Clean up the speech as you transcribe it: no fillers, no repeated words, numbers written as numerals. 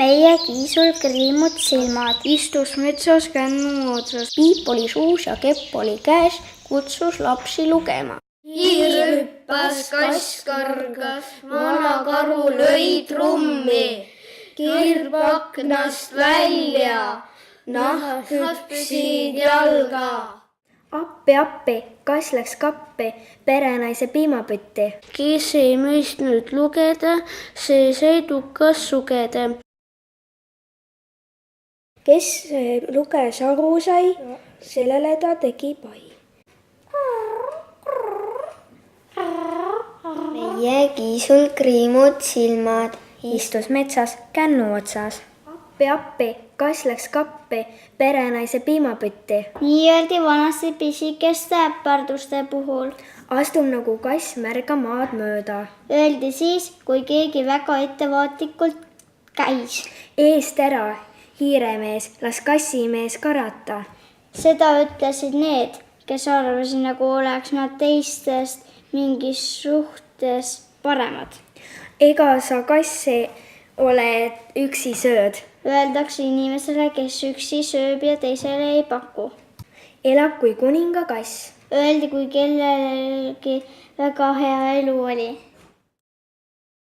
meie kiisul kriimud silmad, istus metsas kännu otsas. piip oli suus ja kepp oli käes, kutsus lapsi lugema. hiir hüppas, kass kargas, vanakaru lõi trummi, kirb aknast välja, nahk hüppasid jalga. appi, appi, kass läks kappi, perenaise piimapütti. kes ei mõistnud lugeda, see sai tukas sugeda. kes luges aru sai, sellele ta tegi pai. meie kiisul kriimud silmad, istus metsas kännu otsas. appi, appi, kass läks kappi, perenaise piimapütti. nii öeldi vanasti pisikeste äparduste puhul. astun nagu kass märga maad mööda. Öeldi siis, kui keegi väga ettevaatlikult käis. eest ära, hiiremees, las kassimees karata. seda ütlesid need, kes arvasid, nagu oleks nad teistest mingis suhtes paremad. ega sa kassi ole üksi sööd. Öeldakse inimesele, kes üksi sööb ja teisele ei paku. elab kui kuninga kass. Öeldi, kui kellelgi väga hea elu oli.